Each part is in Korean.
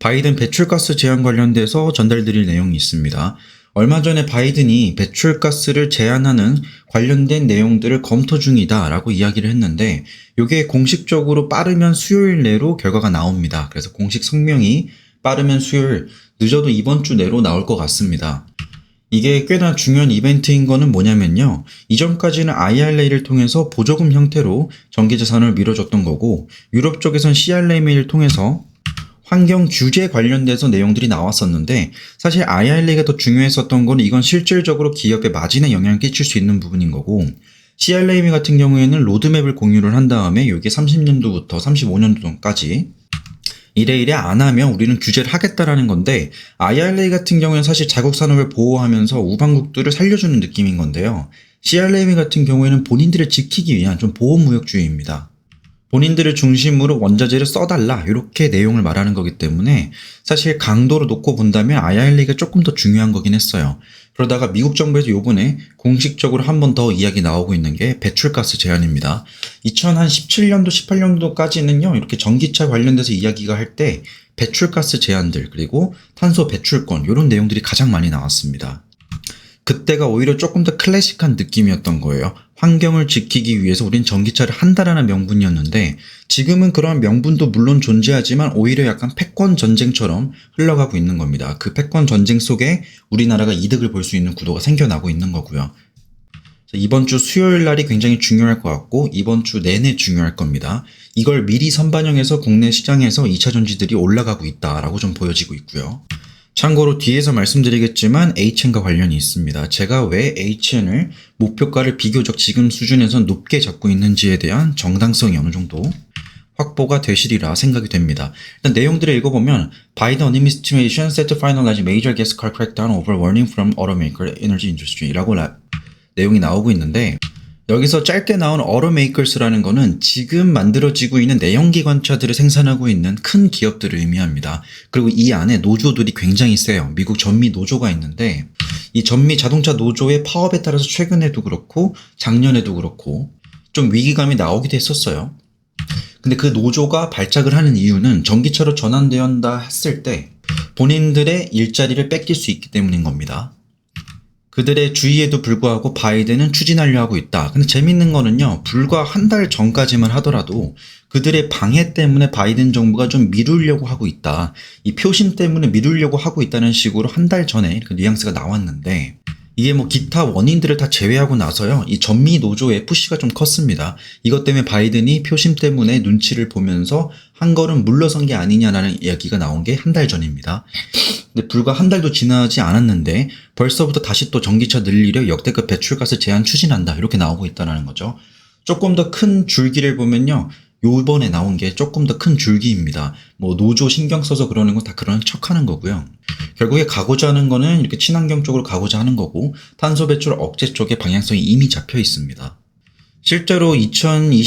바이든 배출가스 제한 관련돼서 전달드릴 내용이 있습니다. 얼마 전에 바이든이 배출가스를 제한하는 관련된 내용들을 검토 중이다 라고 이야기를 했는데 이게 공식적으로 빠르면 수요일 내로 결과가 나옵니다. 그래서 공식 성명이 빠르면 수요일, 늦어도 이번 주 내로 나올 것 같습니다. 이게 꽤나 중요한 이벤트인 거는 뭐냐면요. 이전까지는 IRA를 통해서 보조금 형태로 전기자산을 밀어줬던 거고 유럽 쪽에선 CRMA를 통해서 환경 규제 관련돼서 내용들이 나왔었는데 사실 IRA가 더 중요했었던 건 이건 실질적으로 기업의 마진에 영향을 끼칠 수 있는 부분인 거고 CRMA 같은 경우에는 로드맵을 공유를 한 다음에 이게 30년도부터 35년도까지 이래 안 하면 우리는 규제를 하겠다라는 건데 IRA 같은 경우에는 사실 자국 산업을 보호하면서 우방국들을 살려주는 느낌인 건데요. CRMA 같은 경우에는 본인들을 지키기 위한 좀 보호무역주의입니다. 본인들을 중심으로 원자재를 써달라 이렇게 내용을 말하는 거기 때문에 사실 강도로 놓고 본다면 IRA가 조금 더 중요한 거긴 했어요. 그러다가 미국 정부에서 요번에 공식적으로 한 번 더 이야기 나오고 있는 게 배출가스 제한입니다. 2017년도 18년도까지는요 이렇게 전기차 관련돼서 이야기가 할 때 배출가스 제한들 그리고 탄소 배출권 이런 내용들이 가장 많이 나왔습니다. 그때가 오히려 조금 더 클래식한 느낌이었던 거예요. 환경을 지키기 위해서 우린 전기차를 한다라는 명분이었는데 지금은 그러한 명분도 물론 존재하지만 오히려 약간 패권 전쟁처럼 흘러가고 있는 겁니다. 그 패권 전쟁 속에 우리나라가 이득을 볼 수 있는 구도가 생겨나고 있는 거고요. 이번 주 수요일 날이 굉장히 중요할 것 같고 이번 주 내내 중요할 겁니다. 이걸 미리 선반영해서 국내 시장에서 2차 전지들이 올라가고 있다라고 좀 보여지고 있고요. 참고로 뒤에서 말씀드리겠지만 HN과 관련이 있습니다. 제가 왜 HN을 목표가를 비교적 지금 수준에서 높게 잡고 있는지에 대한 정당성이 어느 정도 확보가 되시리라 생각이 됩니다. 일단 내용들을 읽어보면 Biden administration set to finalize major gas car crackdown over warning from automaker energy industry라고 내용이 나오고 있는데 여기서 짧게 나온 automakers라는 거는 지금 만들어지고 있는 내연기관차들을 생산하고 있는 큰 기업들을 의미합니다. 그리고 이 안에 노조들이 굉장히 세요. 미국 전미 노조가 있는데 이 전미 자동차 노조의 파업에 따라서 최근에도 그렇고 작년에도 그렇고 좀 위기감이 나오기도 했었어요. 근데 그 노조가 발작을 하는 이유는 전기차로 전환되었다 했을 때 본인들의 일자리를 뺏길 수 있기 때문인 겁니다. 그들의 주의에도 불구하고 바이든은 추진하려 하고 있다. 근데 재밌는 거는요. 불과 한 달 전까지만 하더라도 그들의 방해 때문에 바이든 정부가 좀 미루려고 하고 있다. 이 표심 때문에 미루려고 하고 있다는 식으로 한 달 전에 그 뉘앙스가 나왔는데 이게 뭐 기타 원인들을 다 제외하고 나서요. 이 전미 노조의 푸시가 좀 컸습니다. 이것 때문에 바이든이 표심 때문에 눈치를 보면서 한 걸음 물러선 게 아니냐라는 이야기가 나온 게 한 달 전입니다. 근데 불과 한 달도 지나지 않았는데 벌써부터 다시 또 전기차 늘리려 역대급 배출가스 제한 추진한다. 이렇게 나오고 있다는 거죠. 조금 더 큰 줄기를 보면요. 요번에 나온 게 조금 더 큰 줄기입니다. 뭐 노조 신경 써서 그러는 건 다 그런 척 하는 거고요. 결국에 가고자 하는 거는 이렇게 친환경 쪽으로 가고자 하는 거고 탄소 배출 억제 쪽의 방향성이 이미 잡혀 있습니다. 실제로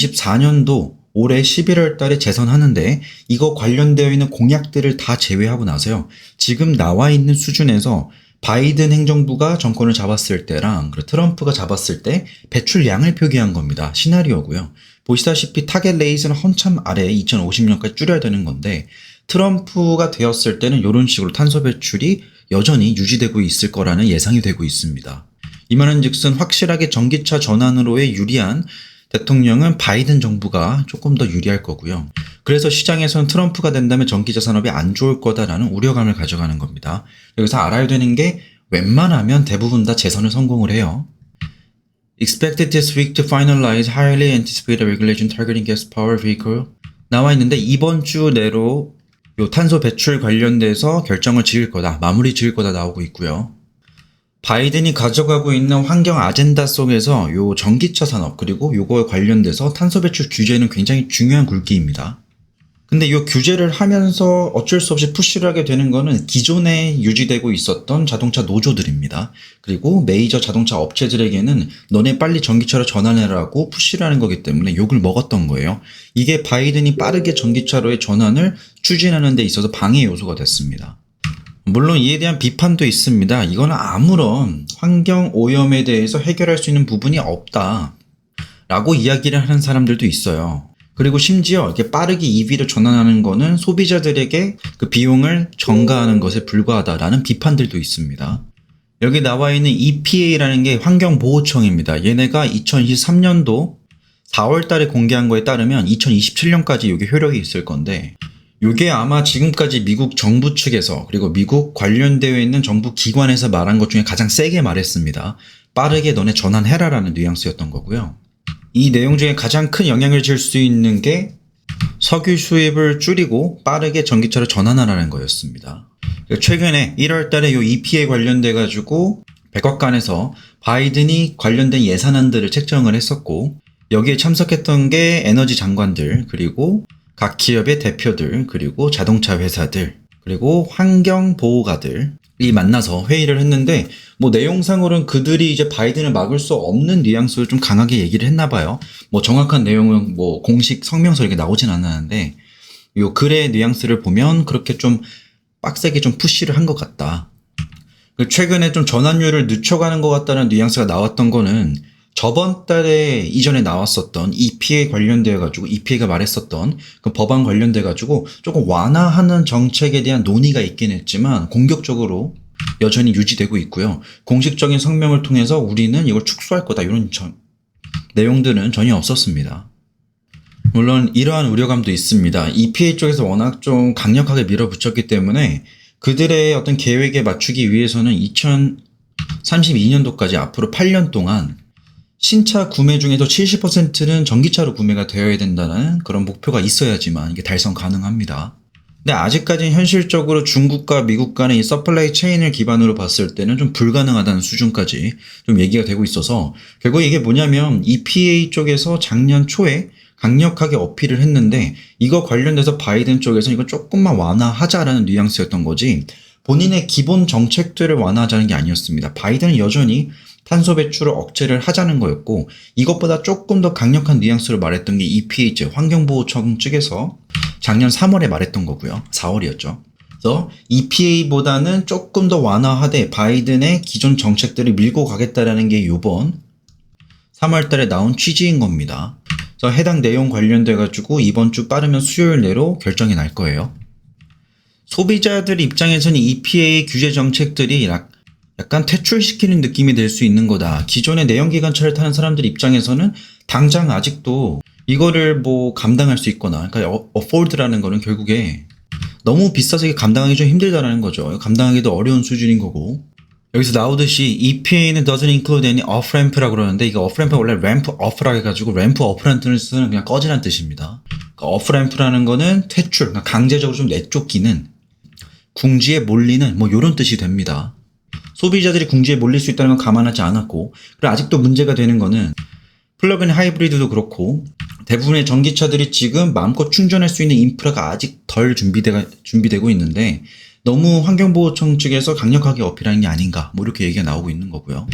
2024년도 올해 11월 달에 재선하는데 이거 관련되어 있는 공약들을 다 제외하고 나서요. 지금 나와 있는 수준에서 바이든 행정부가 정권을 잡았을 때랑 트럼프가 잡았을 때 배출량을 표기한 겁니다. 시나리오고요. 보시다시피 타겟 레이스는 한참 아래 2050년까지 줄여야 되는 건데 트럼프가 되었을 때는 이런 식으로 탄소 배출이 여전히 유지되고 있을 거라는 예상이 되고 있습니다. 이 말은 즉슨 확실하게 전기차 전환으로의 유리한 대통령은 바이든 정부가 조금 더 유리할 거고요. 그래서 시장에서는 트럼프가 된다면 전기차 산업이 안 좋을 거다라는 우려감을 가져가는 겁니다. 여기서 알아야 되는 게 웬만하면 대부분 다 재선을 성공을 해요. Expected this week to finalize highly anticipated regulation targeting gas power vehicle 나와 있는데 이번 주 내로 요 탄소 배출 관련돼서 결정을 지을 거다, 마무리 지을 거다 나오고 있고요. 바이든이 가져가고 있는 환경 아젠다 속에서 요 전기차 산업 그리고 요거에 관련돼서 탄소 배출 규제는 굉장히 중요한 굵기입니다. 근데 요 규제를 하면서 어쩔 수 없이 푸시를 하게 되는 거는 기존에 유지되고 있었던 자동차 노조들입니다. 그리고 메이저 자동차 업체들에게는 너네 빨리 전기차로 전환해라고 푸시를 하는 거기 때문에 욕을 먹었던 거예요. 이게 바이든이 빠르게 전기차로의 전환을 추진하는 데 있어서 방해 요소가 됐습니다. 물론 이에 대한 비판도 있습니다. 이거는 아무런 환경 오염에 대해서 해결할 수 있는 부분이 없다 라고 이야기를 하는 사람들도 있어요. 그리고 심지어 이렇게 빠르게 EV로 전환하는 거는 소비자들에게 그 비용을 전가하는 것에 불과하다라는 비판들도 있습니다. 여기 나와 있는 EPA라는 게 환경보호청입니다. 얘네가 2023년도 4월 달에 공개한 거에 따르면 2027년까지 이게 효력이 있을 건데, 이게 아마 지금까지 미국 정부 측에서 그리고 미국 관련되어 있는 정부 기관에서 말한 것 중에 가장 세게 말했습니다. 빠르게 너네 전환해라라는 뉘앙스였던 거고요. 이 내용 중에 가장 큰 영향을 줄 수 있는 게 석유 수입을 줄이고 빠르게 전기차로 전환하라는 거였습니다. 최근에 1월 달에 이 EPA 관련돼 가지고 백악관에서 바이든이 관련된 예산안들을 책정을 했었고, 여기에 참석했던 게 에너지 장관들, 그리고 각 기업의 대표들, 그리고 자동차 회사들, 그리고 환경보호가들이 만나서 회의를 했는데, 뭐 내용상으로는 그들이 이제 바이든을 막을 수 없는 뉘앙스를 좀 강하게 얘기를 했나 봐요. 뭐 정확한 내용은 뭐 공식 성명서 이렇게 나오진 않았는데, 요 글의 뉘앙스를 보면 그렇게 좀 빡세게 좀 푸시를 한 것 같다. 최근에 좀 전환율을 늦춰가는 것 같다는 뉘앙스가 나왔던 거는 저번 달에 이전에 나왔었던 EPA 관련되어가지고 EPA가 말했었던 그 법안 관련돼가지고 조금 완화하는 정책에 대한 논의가 있긴 했지만 공격적으로 여전히 유지되고 있고요. 공식적인 성명을 통해서 우리는 이걸 축소할 거다 이런 내용들은 전혀 없었습니다. 물론 이러한 우려감도 있습니다. EPA 쪽에서 워낙 좀 강력하게 밀어붙였기 때문에 그들의 어떤 계획에 맞추기 위해서는 2032년도까지 앞으로 8년 동안 신차 구매 중에서 70%는 전기차로 구매가 되어야 된다는 그런 목표가 있어야지만 이게 달성 가능합니다. 근데 아직까지는 현실적으로 중국과 미국 간의 이 서플라이 체인을 기반으로 봤을 때는 좀 불가능하다는 수준까지 좀 얘기가 되고 있어서, 결국 이게 뭐냐면 EPA 쪽에서 작년 초에 강력하게 어필을 했는데 이거 관련돼서 바이든 쪽에서 이거 조금만 완화하자라는 뉘앙스였던 거지, 본인의 기본 정책들을 완화하자는 게 아니었습니다. 바이든은 여전히 탄소 배출을 억제를 하자는 거였고, 이것보다 조금 더 강력한 뉘앙스로 말했던 게 EPA, 즉 환경보호청 측에서 작년 3월에 말했던 거고요. 4월이었죠. 그래서 EPA보다는 조금 더 완화하되 바이든의 기존 정책들을 밀고 가겠다라는 게 이번 3월 달에 나온 취지인 겁니다. 그래서 해당 내용 관련돼 가지고 이번 주 빠르면 수요일 내로 결정이 날 거예요. 소비자들 입장에서는 EPA 규제 정책들이 약간 퇴출시키는 느낌이 될 수 있는 거다. 기존의 내연기관차를 타는 사람들 입장에서는 당장 아직도 이거를 뭐 감당할 수 있거나, 그러니까 afford라는 거는 결국에 너무 비싸서 이게 감당하기 좀 힘들다라는 거죠. 감당하기도 어려운 수준인 거고, 여기서 나오듯이 EPA는 doesn't include any off-ramp라고 그러는데, 이거 off-ramp은 원래 ramp off라고 해가지고 ramp off라는 뜻은 그냥 꺼지란 뜻입니다. 그러니까 off-ramp라는 거는 퇴출, 그러니까 강제적으로 좀 내쫓기는, 궁지에 몰리는 뭐 이런 뜻이 됩니다. 소비자들이 궁지에 몰릴 수 있다는 건 감안하지 않았고, 그리고 아직도 문제가 되는 거는 플러그인 하이브리드도 그렇고 대부분의 전기차들이 지금 마음껏 충전할 수 있는 인프라가 아직 덜 준비되고 있는데, 너무 환경보호청 측에서 강력하게 어필하는 게 아닌가, 뭐 이렇게 얘기가 나오고 있는 거고요.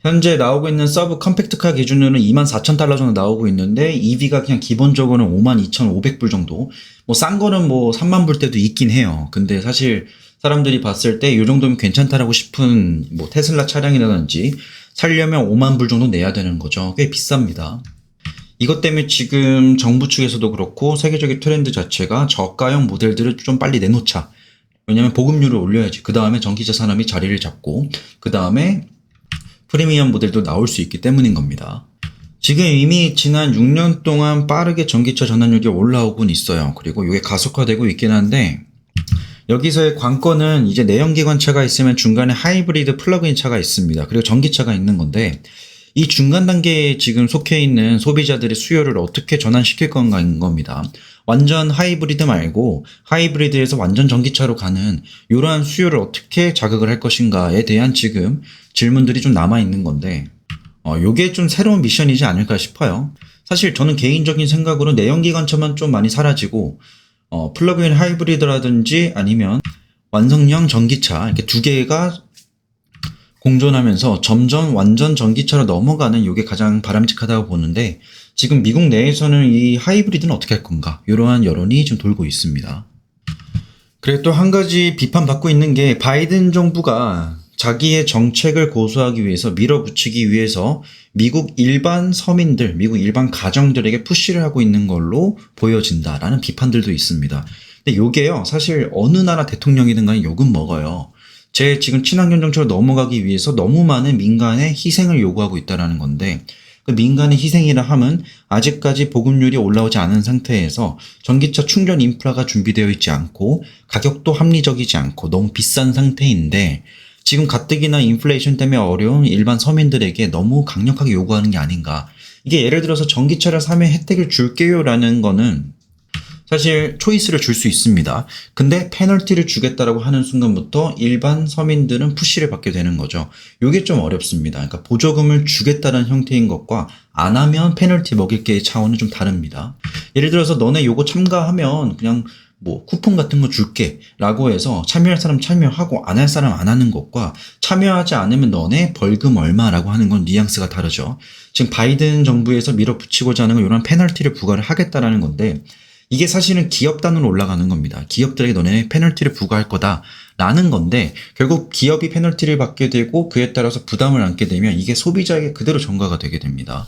현재 나오고 있는 서브 컴팩트카 기준으로는 24,000달러 정도 나오고 있는데, EV가 그냥 기본적으로는 52,500불 정도, 뭐 싼 거는 뭐 3만 불 때도 있긴 해요. 근데 사실 사람들이 봤을 때 이 정도면 괜찮다라고 싶은 뭐 테슬라 차량이라든지 살려면 5만 불 정도 내야 되는 거죠. 꽤 비쌉니다. 이것 때문에 지금 정부 측에서도 그렇고 세계적인 트렌드 자체가 저가형 모델들을 좀 빨리 내놓자. 왜냐면 보급률을 올려야지 그 다음에 전기차 산업이 자리를 잡고 그 다음에 프리미엄 모델도 나올 수 있기 때문인 겁니다. 지금 이미 지난 6년 동안 빠르게 전기차 전환율이 올라오곤 있어요. 그리고 이게 가속화되고 있긴 한데, 여기서의 관건은 이제 내연기관차가 있으면 중간에 하이브리드 플러그인 차가 있습니다. 그리고 전기차가 있는 건데, 이 중간 단계에 지금 속해 있는 소비자들의 수요를 어떻게 전환시킬 건가인 겁니다. 완전 하이브리드 말고 하이브리드에서 완전 전기차로 가는 이러한 수요를 어떻게 자극을 할 것인가에 대한 지금 질문들이 좀 남아 있는 건데, 요게 좀 새로운 미션이지 않을까 싶어요. 사실 저는 개인적인 생각으로 내연기관차만 좀 많이 사라지고 플러그인 하이브리드라든지 아니면 완성형 전기차 이렇게 두 개가 공존하면서 점점 완전 전기차로 넘어가는 이게 가장 바람직하다고 보는데, 지금 미국 내에서는 이 하이브리드는 어떻게 할 건가, 이러한 여론이 좀 돌고 있습니다. 그리고 또 한 가지 비판받고 있는 게, 바이든 정부가 자기의 정책을 고수하기 위해서 밀어붙이기 위해서 미국 일반 서민들, 미국 일반 가정들에게 푸시를 하고 있는 걸로 보여진다라는 비판들도 있습니다. 근데 요게요, 사실 어느 나라 대통령이든 간에 욕은 먹어요. 제 지금 친환경 정책으로 넘어가기 위해서 너무 많은 민간의 희생을 요구하고 있다는 건데, 그 민간의 희생이라 함은 아직까지 보급률이 올라오지 않은 상태에서 전기차 충전 인프라가 준비되어 있지 않고 가격도 합리적이지 않고 너무 비싼 상태인데, 지금 가뜩이나 인플레이션 때문에 어려운 일반 서민들에게 너무 강력하게 요구하는 게 아닌가. 이게 예를 들어서 전기차를 사면 혜택을 줄게요라는 거는 사실 초이스를 줄 수 있습니다. 근데 페널티를 주겠다라고 하는 순간부터 일반 서민들은 푸시를 받게 되는 거죠. 이게 좀 어렵습니다. 그러니까 보조금을 주겠다는 형태인 것과 안 하면 페널티 먹일 게의 차원은 좀 다릅니다. 예를 들어서 너네 요거 참가하면 그냥 뭐 쿠폰 같은 거 줄게 라고 해서 참여할 사람 참여하고 안 할 사람 안 하는 것과 참여하지 않으면 너네 벌금 얼마라고 하는 건 뉘앙스가 다르죠. 지금 바이든 정부에서 밀어붙이고자 하는 건 이런 페널티를 부과를 하겠다라는 건데, 이게 사실은 기업 단으로 올라가는 겁니다. 기업들에게 너네 페널티를 부과할 거다라는 건데, 결국 기업이 페널티를 받게 되고 그에 따라서 부담을 안게 되면 이게 소비자에게 그대로 전가가 되게 됩니다.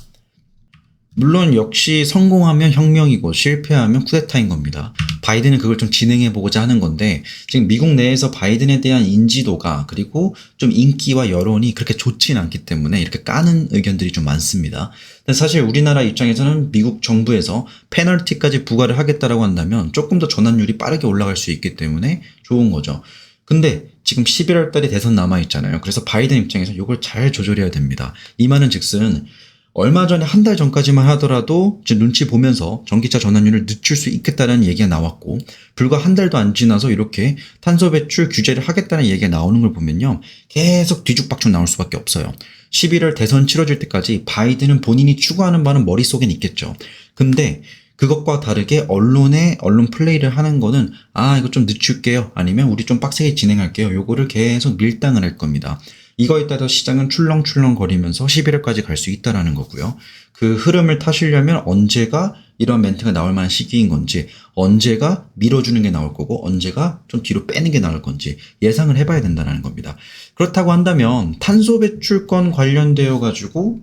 물론 역시 성공하면 혁명이고 실패하면 쿠데타인 겁니다. 바이든은 그걸 좀 진행해보고자 하는 건데, 지금 미국 내에서 바이든에 대한 인지도가 그리고 좀 인기와 여론이 그렇게 좋진 않기 때문에 이렇게 까는 의견들이 좀 많습니다. 근데 사실 우리나라 입장에서는 미국 정부에서 페널티까지 부과를 하겠다라고 한다면 조금 더 전환율이 빠르게 올라갈 수 있기 때문에 좋은 거죠. 근데 지금 11월 달에 대선 남아있잖아요. 그래서 바이든 입장에서 이걸 잘 조절해야 됩니다. 이 말은 즉슨 얼마 전에 한 달 전까지만 하더라도 이제 눈치 보면서 전기차 전환율을 늦출 수 있겠다는 얘기가 나왔고, 불과 한 달도 안 지나서 이렇게 탄소 배출 규제를 하겠다는 얘기가 나오는 걸 보면요, 계속 뒤죽박죽 나올 수밖에 없어요. 11월 대선 치러질 때까지 바이든은 본인이 추구하는 바는 머릿속엔 있겠죠. 근데 그것과 다르게 언론 플레이를 하는 거는 이거 좀 늦출게요, 아니면 우리 좀 빡세게 진행할게요, 요거를 계속 밀당을 할 겁니다. 이거에 따라서 시장은 출렁출렁 거리면서 11월까지 갈 수 있다라는 거고요. 그 흐름을 타시려면 언제가 이런 멘트가 나올 만한 시기인 건지, 언제가 밀어주는 게 나올 거고, 언제가 좀 뒤로 빼는 게 나올 건지 예상을 해봐야 된다는 겁니다. 그렇다고 한다면 탄소 배출권 관련되어 가지고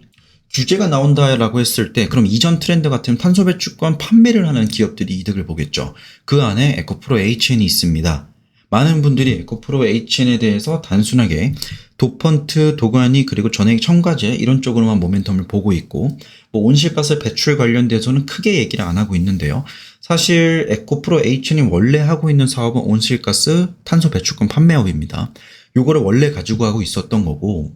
규제가 나온다라고 했을 때, 그럼 이전 트렌드 같은 탄소 배출권 판매를 하는 기업들이 이득을 보겠죠. 그 안에 에코프로 HN이 있습니다. 많은 분들이 에코프로 HN에 대해서 단순하게 도펀트, 도가니, 그리고 전해액 첨가제 이런 쪽으로만 모멘텀을 보고 있고, 뭐 온실가스 배출 관련돼서는 크게 얘기를 안 하고 있는데요. 사실 에코프로 HN이 원래 하고 있는 사업은 온실가스 탄소 배출권 판매업입니다. 요거를 원래 가지고 하고 있었던 거고,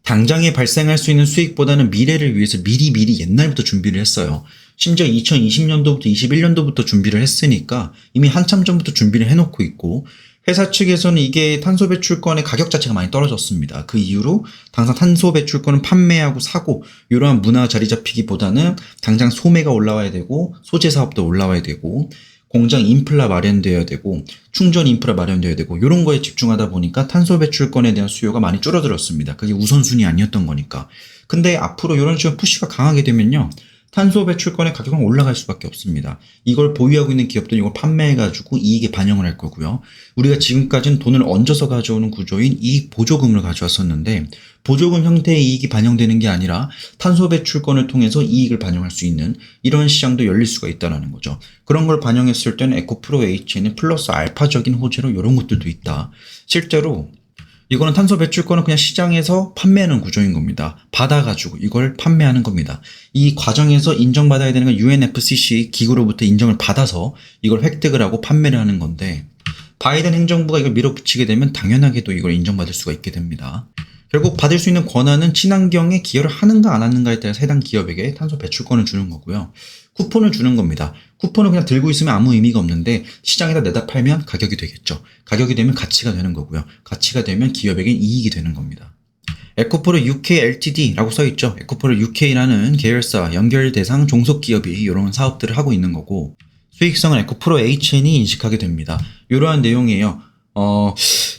당장에 발생할 수 있는 수익보다는 미래를 위해서 미리 옛날부터 준비를 했어요. 심지어 2020년도부터 21년도부터 준비를 했으니까 이미 한참 전부터 준비를 해놓고 있고, 회사 측에서는 이게 탄소 배출권의 가격 자체가 많이 떨어졌습니다. 그 이후로 당장 탄소 배출권을 판매하고 사고 이러한 문화 자리 잡히기보다는 당장 소매가 올라와야 되고, 소재 사업도 올라와야 되고, 공장 인프라 마련되어야 되고, 충전 인프라 마련되어야 되고, 이런 거에 집중하다 보니까 탄소 배출권에 대한 수요가 많이 줄어들었습니다. 그게 우선순위 아니었던 거니까. 근데 앞으로 이런 식으로 푸시가 강하게 되면요, 탄소 배출권의 가격은 올라갈 수밖에 없습니다. 이걸 보유하고 있는 기업들은 이걸 판매해가지고 이익에 반영을 할 거고요. 우리가 지금까지는 돈을 얹어서 가져오는 구조인 이익 보조금을 가져왔었는데, 보조금 형태의 이익이 반영되는 게 아니라 탄소 배출권을 통해서 이익을 반영할 수 있는 이런 시장도 열릴 수가 있다는 거죠. 그런 걸 반영했을 때는 에코프로 H는 플러스 알파적인 호재로 이런 것들도 있다. 실제로 이거는 탄소 배출권은 그냥 시장에서 판매하는 구조인 겁니다. 받아가지고 이걸 판매하는 겁니다. 이 과정에서 인정받아야 되는 건 UNFCC 기구로부터 인정을 받아서 이걸 획득을 하고 판매를 하는 건데, 바이든 행정부가 이걸 밀어붙이게 되면 당연하게도 이걸 인정받을 수가 있게 됩니다. 결국 받을 수 있는 권한은 친환경에 기여를 하는가 안 하는가에 따라서 해당 기업에게 탄소 배출권을 주는 거고요. 쿠폰을 주는 겁니다. 쿠폰을 그냥 들고 있으면 아무 의미가 없는데 시장에다 내다 팔면 가격이 되겠죠. 가격이 되면 가치가 되는 거고요. 가치가 되면 기업에겐 이익이 되는 겁니다. 에코프로 UK Ltd라고 써있죠. 에코프로 UK라는 계열사 연결 대상 종속기업이 이런 사업들을 하고 있는 거고, 수익성은 에코프로 HN이 인식하게 됩니다. 이러한 내용이에요.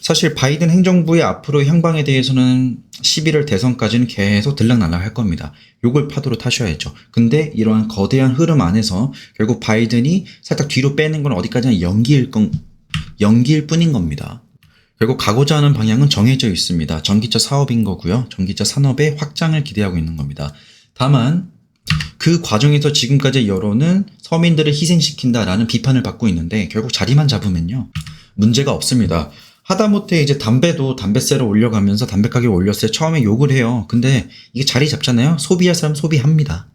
사실 바이든 행정부의 앞으로의 향방에 대해서는 11월 대선까지는 계속 들락날락 할 겁니다. 요걸 파도로 타셔야죠. 근데 이러한 거대한 흐름 안에서 결국 바이든이 살짝 뒤로 빼는 건 어디까지나 연기일 뿐인 겁니다. 결국 가고자 하는 방향은 정해져 있습니다. 전기차 사업인 거고요. 전기차 산업의 확장을 기대하고 있는 겁니다. 다만 그 과정에서 지금까지 여론은 서민들을 희생시킨다라는 비판을 받고 있는데 결국 자리만 잡으면요 문제가 없습니다. 하다못해 이제 담배도 담배세를 올려가면서 담배 가격 올렸을 때 처음에 욕을 해요. 근데 이게 자리 잡잖아요. 소비할 사람 소비합니다.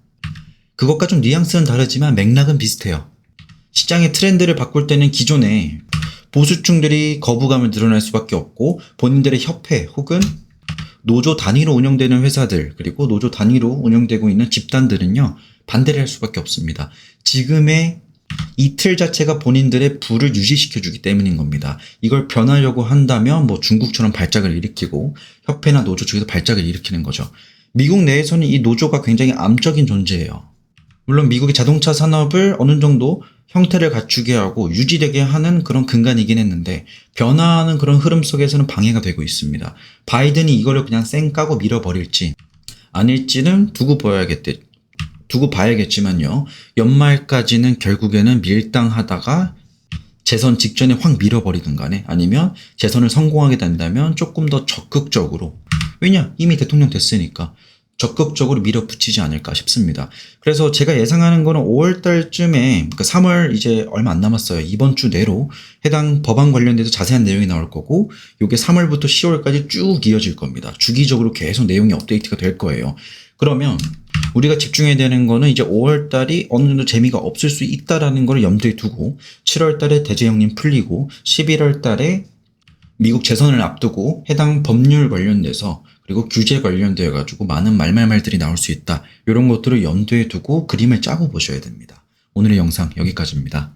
그것과 좀 뉘앙스는 다르지만 맥락은 비슷해요. 시장의 트렌드를 바꿀 때는 기존에 보수층들이 거부감을 드러낼 수밖에 없고 본인들의 협회 혹은 노조 단위로 운영되는 회사들 그리고 노조 단위로 운영되고 있는 집단들은요 반대를 할 수밖에 없습니다. 지금의 이 틀 자체가 본인들의 부를 유지시켜주기 때문인 겁니다. 이걸 변하려고 한다면 뭐 중국처럼 발작을 일으키고 협회나 노조 쪽에서 발작을 일으키는 거죠. 미국 내에서는 이 노조가 굉장히 암적인 존재예요. 물론 미국의 자동차 산업을 어느 정도 형태를 갖추게 하고 유지되게 하는 그런 근간이긴 했는데 변화하는 그런 흐름 속에서는 방해가 되고 있습니다. 바이든이 이거를 그냥 쌩 까고 밀어버릴지 아닐지는 두고 봐야겠지만요. 연말까지는 결국에는 밀당하다가 재선 직전에 확 밀어버리든 간에 아니면 재선을 성공하게 된다면 조금 더 적극적으로 왜냐? 이미 대통령 됐으니까 적극적으로 밀어붙이지 않을까 싶습니다. 그래서 제가 예상하는 거는 5월달쯤에 그러니까 3월 이제 얼마 안 남았어요. 이번 주 내로 해당 법안 관련돼서 자세한 내용이 나올 거고 이게 3월부터 10월까지 쭉 이어질 겁니다. 주기적으로 계속 내용이 업데이트가 될 거예요. 그러면 우리가 집중해야 되는 거는 이제 5월달이 어느 정도 재미가 없을 수 있다라는 걸 염두에 두고 7월달에 대제형님 풀리고 11월달에 미국 재선을 앞두고 해당 법률 관련돼서 그리고 규제 관련되어 가지고 많은 말들이 나올 수 있다. 이런 것들을 염두에 두고 그림을 짜고 보셔야 됩니다. 오늘의 영상 여기까지입니다.